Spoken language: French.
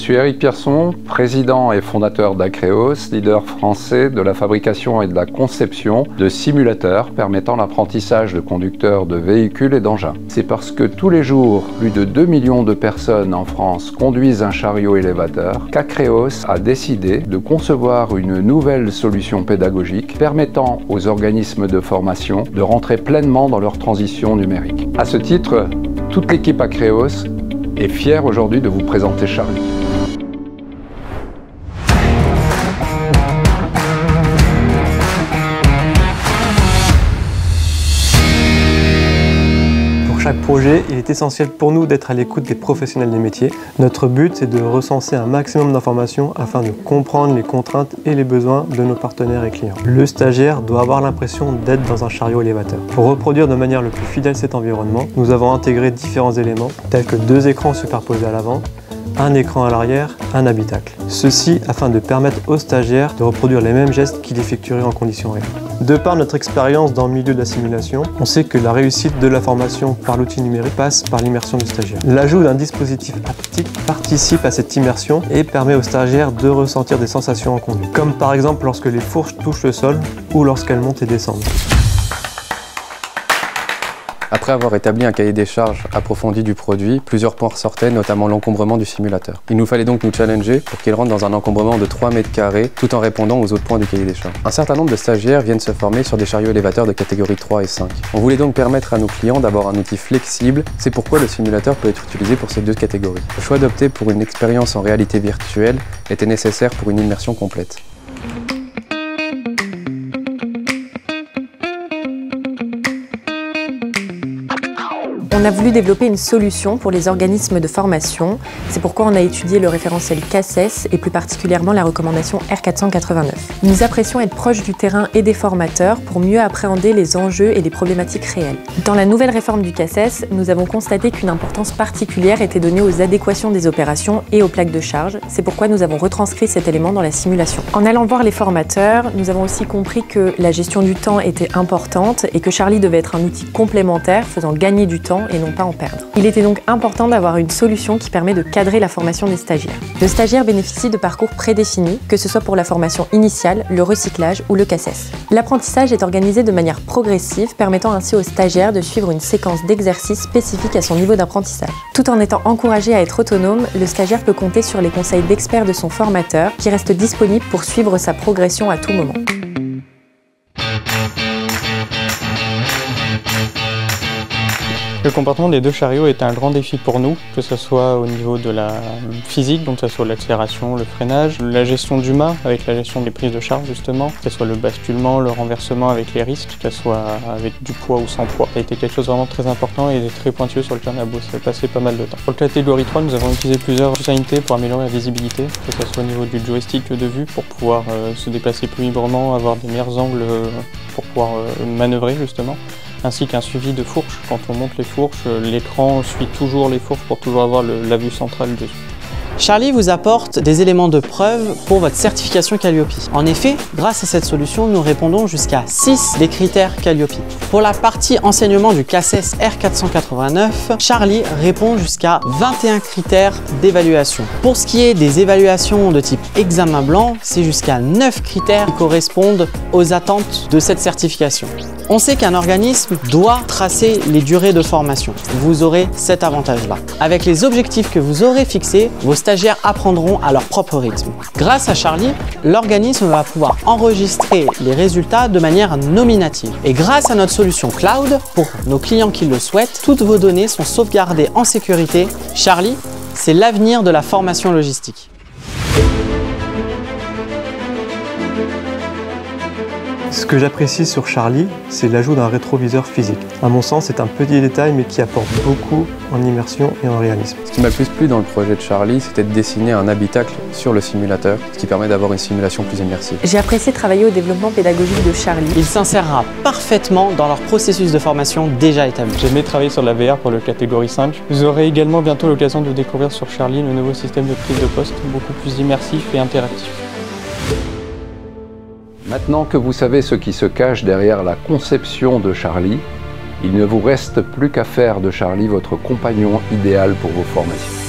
suis Éric Pierson, président et fondateur d'Acreos, leader français de la fabrication et de la conception de simulateurs permettant l'apprentissage de conducteurs de véhicules et d'engins. C'est parce que tous les jours, plus de 2 millions de personnes en France conduisent un chariot élévateur qu'Acreos a décidé de concevoir une nouvelle solution pédagogique permettant aux organismes de formation de rentrer pleinement dans leur transition numérique. À ce titre, toute l'équipe Acreos est fière aujourd'hui de vous présenter Charlie. Pour chaque projet, il est essentiel pour nous d'être à l'écoute des professionnels des métiers. Notre but, c'est de recenser un maximum d'informations afin de comprendre les contraintes et les besoins de nos partenaires et clients. Le stagiaire doit avoir l'impression d'être dans un chariot élévateur. Pour reproduire de manière le plus fidèle cet environnement, nous avons intégré différents éléments tels que 2 écrans superposés à l'avant, un écran à l'arrière, un habitacle. Ceci afin de permettre aux stagiaires de reproduire les mêmes gestes qu'il effectuerait en conditions réelles. De par notre expérience dans le milieu de la simulation, on sait que la réussite de la formation par l'outil numérique passe par l'immersion du stagiaire. L'ajout d'un dispositif haptique participe à cette immersion et permet aux stagiaires de ressentir des sensations en conduite, comme par exemple lorsque les fourches touchent le sol ou lorsqu'elles montent et descendent. Après avoir établi un cahier des charges approfondi du produit, plusieurs points ressortaient, notamment l'encombrement du simulateur. Il nous fallait donc nous challenger pour qu'il rentre dans un encombrement de 3 mètres carrés tout en répondant aux autres points du cahier des charges. Un certain nombre de stagiaires viennent se former sur des chariots élévateurs de catégorie 3 et 5. On voulait donc permettre à nos clients d'avoir un outil flexible, c'est pourquoi le simulateur peut être utilisé pour ces 2 catégories. Le choix d'opter pour une expérience en réalité virtuelle était nécessaire pour une immersion complète. On a voulu développer une solution pour les organismes de formation. C'est pourquoi on a étudié le référentiel CACES et plus particulièrement la recommandation R489. Nous apprécions être proches du terrain et des formateurs pour mieux appréhender les enjeux et les problématiques réelles. Dans la nouvelle réforme du CACES, nous avons constaté qu'une importance particulière était donnée aux adéquations des opérations et aux plaques de charge. C'est pourquoi nous avons retranscrit cet élément dans la simulation. En allant voir les formateurs, nous avons aussi compris que la gestion du temps était importante et que Charlie devait être un outil complémentaire faisant gagner du temps et non pas en perdre. Il était donc important d'avoir une solution qui permet de cadrer la formation des stagiaires. Le stagiaire bénéficie de parcours prédéfinis, que ce soit pour la formation initiale, le recyclage ou le CACES. L'apprentissage est organisé de manière progressive, permettant ainsi au stagiaire de suivre une séquence d'exercices spécifiques à son niveau d'apprentissage. Tout en étant encouragé à être autonome, le stagiaire peut compter sur les conseils d'experts de son formateur, qui reste disponible pour suivre sa progression à tout moment. Le comportement des 2 chariots est un grand défi pour nous, que ce soit au niveau de la physique, donc que ce soit l'accélération, le freinage, la gestion du mât avec la gestion des prises de charge justement, que ce soit le basculement, le renversement avec les risques, que ce soit avec du poids ou sans poids. Ça a été quelque chose de vraiment très important et très pointueux sur lequel on a passé pas mal de temps. Pour la catégorie 3, nous avons utilisé plusieurs fonctionnalités pour améliorer la visibilité, que ce soit au niveau du joystick de vue pour pouvoir se déplacer plus librement, avoir des meilleurs angles pour pouvoir manœuvrer justement, ainsi qu'un suivi de fourches. Quand on monte les fourches, l'écran suit toujours les fourches pour toujours avoir la vue centrale dessus. Charlie vous apporte des éléments de preuve pour votre certification Calliope. En effet, grâce à cette solution, nous répondons jusqu'à 6 des critères Calliope. Pour la partie enseignement du CACES R489, Charlie répond jusqu'à 21 critères d'évaluation. Pour ce qui est des évaluations de type examen blanc, c'est jusqu'à 9 critères qui correspondent aux attentes de cette certification. On sait qu'un organisme doit tracer les durées de formation. Vous aurez cet avantage-là. Avec les objectifs que vous aurez fixés, vos stagiaires apprendront à leur propre rythme. Grâce à Charlie, l'organisme va pouvoir enregistrer les résultats de manière nominative. Et grâce à notre solution cloud, pour nos clients qui le souhaitent, toutes vos données sont sauvegardées en sécurité. Charlie, c'est l'avenir de la formation logistique. Ce que j'apprécie sur Charlie, c'est l'ajout d'un rétroviseur physique. À mon sens, c'est un petit détail mais qui apporte beaucoup en immersion et en réalisme. Ce qui m'a le plus plu dans le projet de Charlie, c'était de dessiner un habitacle sur le simulateur, ce qui permet d'avoir une simulation plus immersive. J'ai apprécié travailler au développement pédagogique de Charlie. Il s'insérera parfaitement dans leur processus de formation déjà établi. J'ai aimé travailler sur la VR pour le catégorie 5. Vous aurez également bientôt l'occasion de découvrir sur Charlie le nouveau système de prise de poste, beaucoup plus immersif et interactif. Maintenant que vous savez ce qui se cache derrière la conception de Charlie, il ne vous reste plus qu'à faire de Charlie votre compagnon idéal pour vos formations.